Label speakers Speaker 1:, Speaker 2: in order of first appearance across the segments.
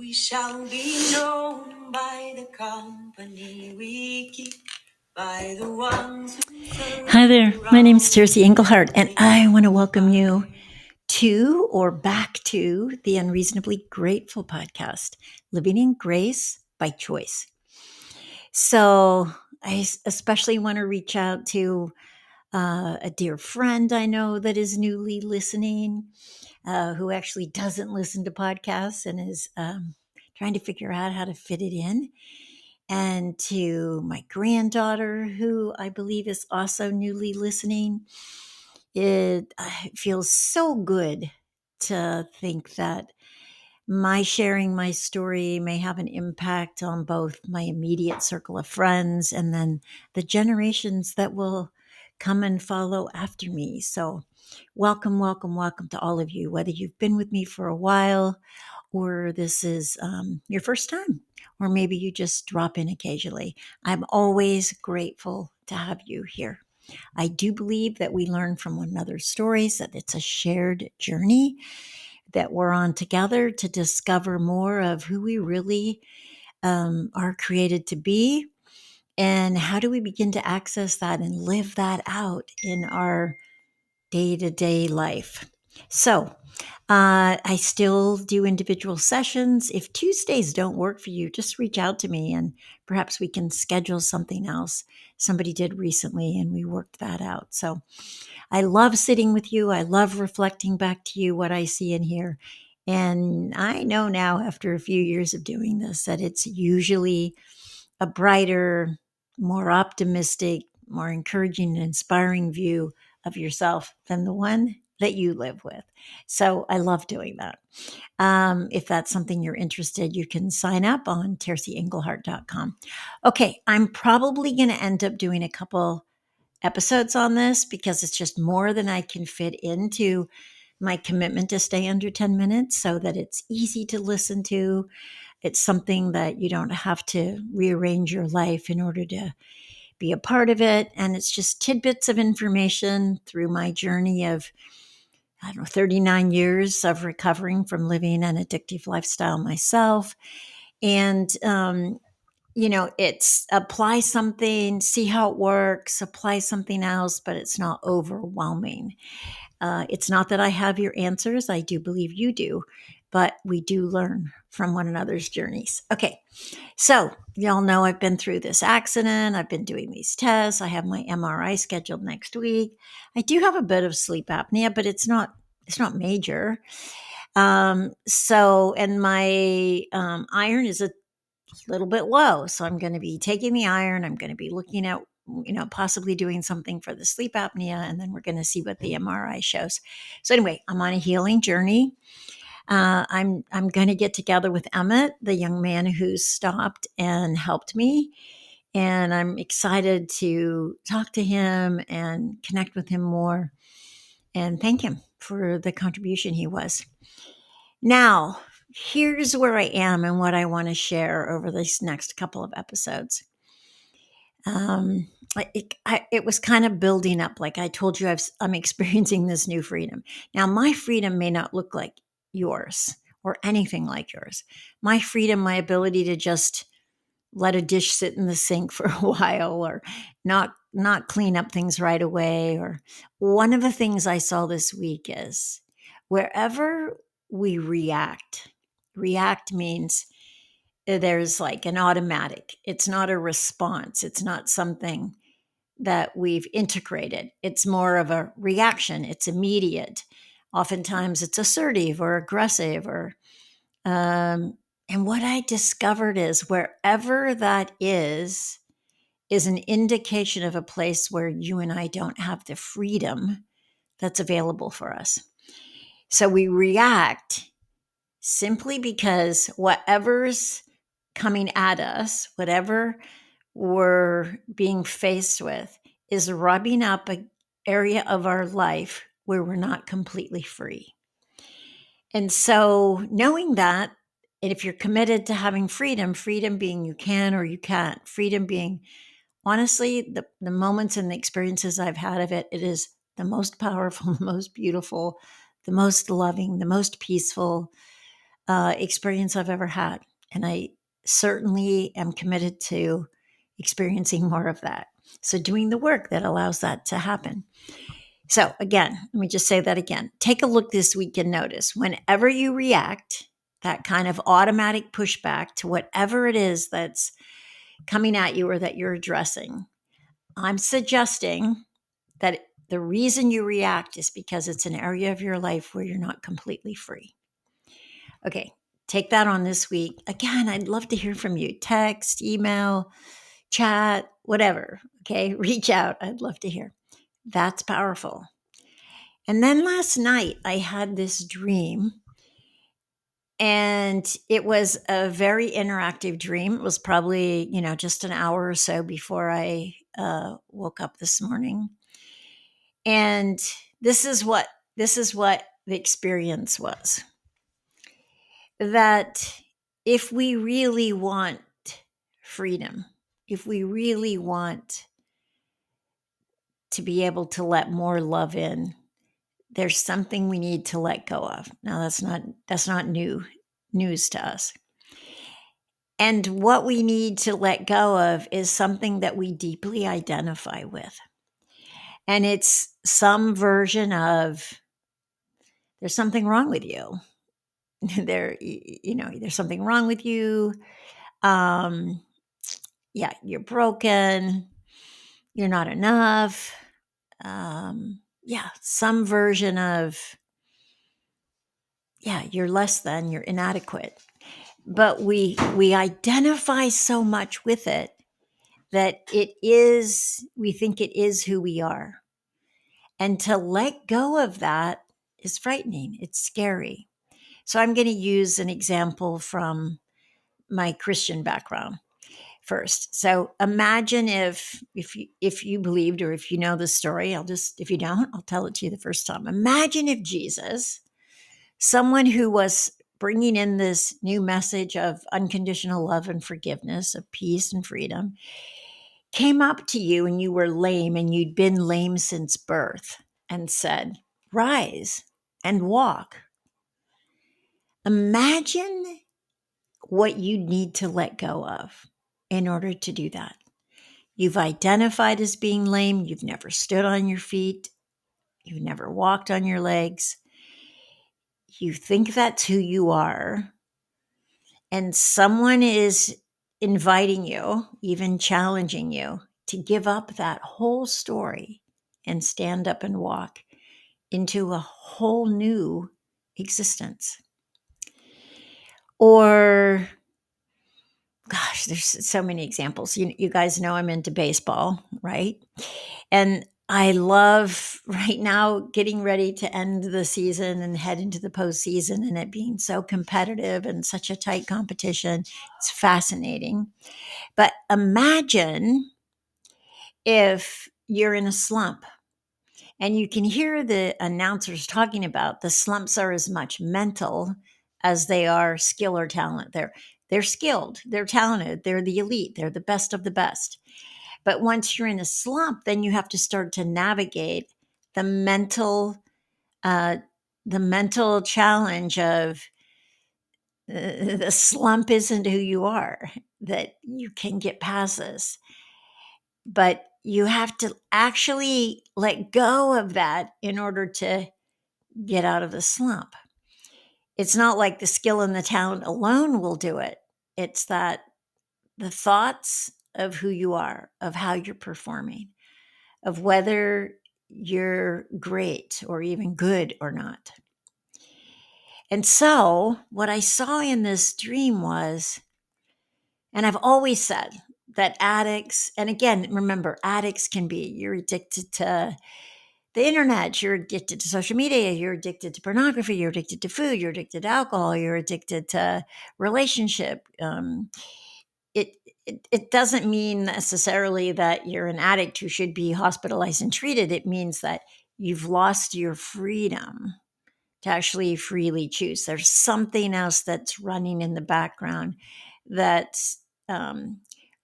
Speaker 1: We shall be known by the company we keep, by the ones who turn. Hi there, my name is Tercy Engelhardt, and I want to welcome you to or back to the Unreasonably Grateful podcast, Living in Grace by Choice. So I especially want to reach out to a dear friend I know that is newly listening, who actually doesn't listen to podcasts and is trying to figure out how to fit it in. And to my granddaughter, who I believe is also newly listening. It feels so good to think that my sharing my story may have an impact on both my immediate circle of friends and then the generations that will come and follow after me. So, welcome, welcome, welcome to all of you, whether you've been with me for a while or this is your first time, or maybe you just drop in occasionally. I'm always grateful to have you here. I do believe that we learn from one another's stories, that it's a shared journey that we're on together to discover more of who we really are created to be. And how do we begin to access that and live that out in our day-to-day life? So I still do individual sessions. If Tuesdays don't work for you, just reach out to me and perhaps we can schedule something else. Somebody did recently and we worked that out. So I love sitting with you. I love reflecting back to you what I see and hear. And I know now, after a few years of doing this, that it's usually a brighter, more optimistic, more encouraging and inspiring view of yourself than the one that you live with. So I love doing that. If that's something you're interested, you can sign up on tercyengelhardt.com. Okay, I'm probably going to end up doing a couple episodes on this because it's just more than I can fit into my commitment to stay under 10 minutes so that it's easy to listen to. It's something that you don't have to rearrange your life in order to be a part of it. And it's just tidbits of information through my journey of, 39 years of recovering from living an addictive lifestyle myself. And, it's apply something, see how it works, apply something else, but it's not overwhelming. It's not that I have your answers. I do believe you do, but we do learn from one another's journeys. Okay. So y'all know I've been through this accident. I've been doing these tests. I have my MRI scheduled next week. I do have a bit of sleep apnea, but it's not major. And my iron is a little bit low. So I'm going to be taking the iron. I'm going to be looking at, possibly doing something for the sleep apnea. And then we're going to see what the MRI shows. So anyway, I'm on a healing journey. I'm going to get together with Emmett, the young man who stopped and helped me. And I'm excited to talk to him and connect with him more and thank him for the contribution he was. Now, here's where I am and what I want to share over these next couple of episodes. It was kind of building up. Like I told you, I'm experiencing this new freedom. Now, my freedom may not look like yours or anything like yours. My freedom, my ability to just let a dish sit in the sink for a while or not clean up things right away. Or one of the things I saw this week is wherever we react means there's like an automatic. It's not a response. It's not something that we've integrated. It's more of a reaction. It's immediate. Oftentimes it's assertive or aggressive and what I discovered is wherever that is an indication of a place where you and I don't have the freedom that's available for us. So we react simply because whatever's coming at us, whatever we're being faced with, is rubbing up an area of our life where we're not completely free. And so knowing that, and if you're committed to having freedom being you can or you can't, freedom being, honestly, the moments and the experiences I've had of it, it is the most powerful, the most beautiful, the most loving, the most peaceful, experience I've ever had. And I certainly am committed to experiencing more of that. So, doing the work that allows that to happen. So, again, let me just say that again. Take a look this week and notice whenever you react, that kind of automatic pushback to whatever it is that's coming at you or that you're addressing. I'm suggesting that the reason you react is because it's an area of your life where you're not completely free. Okay, take that on this week. Again, I'd love to hear from you. Text, email, chat, whatever. Okay, reach out. I'd love to hear. That's powerful. And then last night, I had this dream, and it was a very interactive dream. It was probably, just an hour or so before I woke up this morning. And this is what the experience was. That if we really want freedom, if we really want to be able to let more love in, there's something we need to let go of. Now that's not news to us. And what we need to let go of is something that we deeply identify with. And it's some version of there's something wrong with you. There's something wrong with you. You're broken. You're not enough. Some version of, you're less than, you're inadequate. But we identify so much with it that we think it is who we are. And to let go of that is frightening. It's scary. So I'm going to use an example from my Christian background first. So imagine if you believed, or if you know the story, if you don't, I'll tell it to you the first time. Imagine if Jesus, someone who was bringing in this new message of unconditional love and forgiveness, of peace and freedom, came up to you and you were lame and you'd been lame since birth and said, "Rise and walk." Imagine what you need to let go of in order to do that. You've identified as being lame. You've never stood on your feet. You've never walked on your legs. You think that's who you are. And someone is inviting you, even challenging you, to give up that whole story and stand up and walk into a whole new existence. Or, gosh, there's so many examples. You guys know I'm into baseball, right? And I love right now getting ready to end the season and head into the postseason, and it being so competitive and such a tight competition. It's fascinating. But imagine if you're in a slump and you can hear the announcers talking about the slumps are as much mental as they are skill or talent. They're skilled, they're talented, they're the elite, they're the best of the best. But once you're in a slump, then you have to start to navigate the mental challenge of the slump isn't who you are, that you can get past this. But you have to actually let go of that in order to get out of the slump. It's not like the skill and the talent alone will do it. It's that the thoughts of who you are, of how you're performing, of whether you're great or even good or not. And so what I saw in this dream was, and I've always said that addicts, and again, remember, addicts can be, you're addicted to the internet, you're addicted to social media, you're addicted to pornography, you're addicted to food, you're addicted to alcohol, you're addicted to relationship. It doesn't mean necessarily that you're an addict who should be hospitalized and treated. It means that you've lost your freedom to actually freely choose. There's something else that's running in the background that's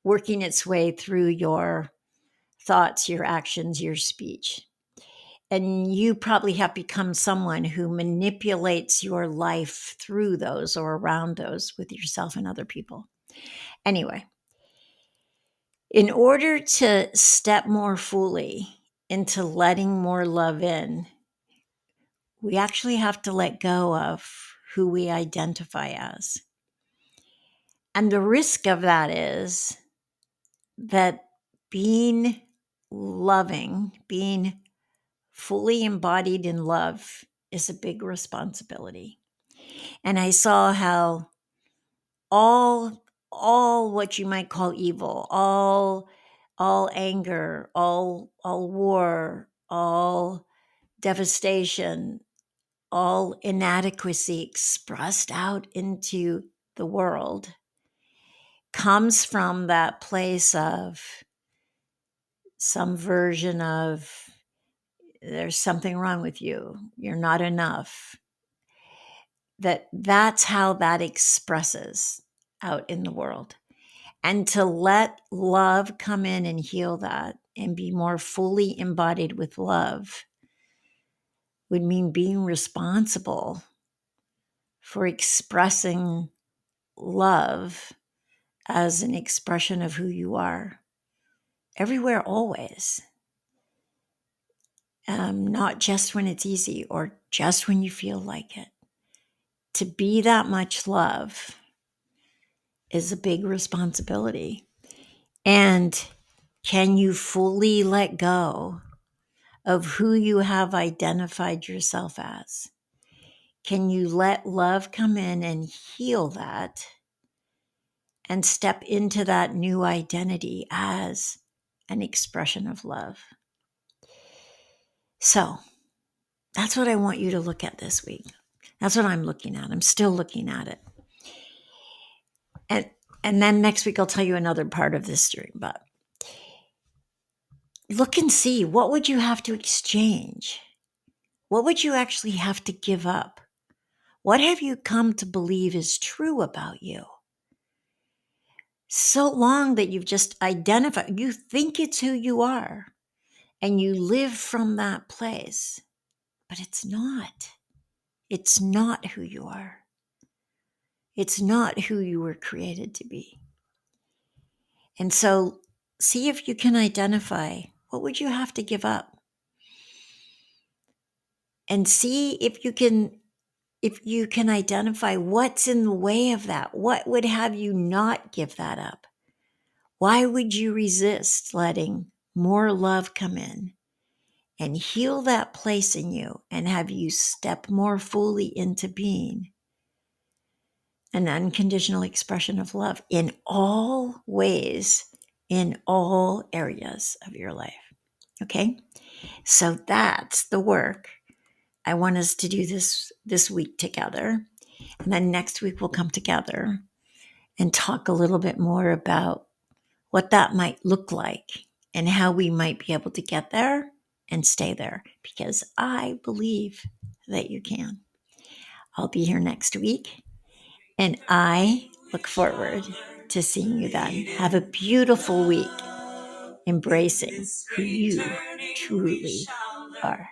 Speaker 1: working its way through your thoughts, your actions, your speech. And you probably have become someone who manipulates your life through those or around those with yourself and other people. Anyway, in order to step more fully into letting more love in, we actually have to let go of who we identify as. And the risk of that is that being loving, being fully embodied in love is a big responsibility. And I saw how all what you might call evil, all anger, all war, all devastation, all inadequacy expressed out into the world comes from that place of some version of there's something wrong with you, you're not enough. That's how that expresses out in the world. And to let love come in and heal that and be more fully embodied with love would mean being responsible for expressing love as an expression of who you are everywhere, always. Not just when it's easy or just when you feel like it. To be that much love is a big responsibility. And can you fully let go of who you have identified yourself as? Can you let love come in and heal that and step into that new identity as an expression of love? So that's what I want you to look at this week. That's what I'm looking at. I'm still looking at it. And then next week I'll tell you another part of this dream, but look and see, what would you have to exchange? What would you actually have to give up? What have you come to believe is true about you? So long that you've just identified, you think it's who you are, and you live from that place, but it's not. It's not who you are. It's not who you were created to be. And so see if you can identify, what would you have to give up? And see if you can identify what's in the way of that. What would have you not give that up? Why would you resist letting more love come in and heal that place in you and have you step more fully into being an unconditional expression of love in all ways, in all areas of your life? Okay? So that's the work I want us to do this week together. And then next week we'll come together and talk a little bit more about what that might look like and how we might be able to get there and stay there, because I believe that you can. I'll be here next week, and I look forward to seeing you then. Have a beautiful week, embracing who you truly are.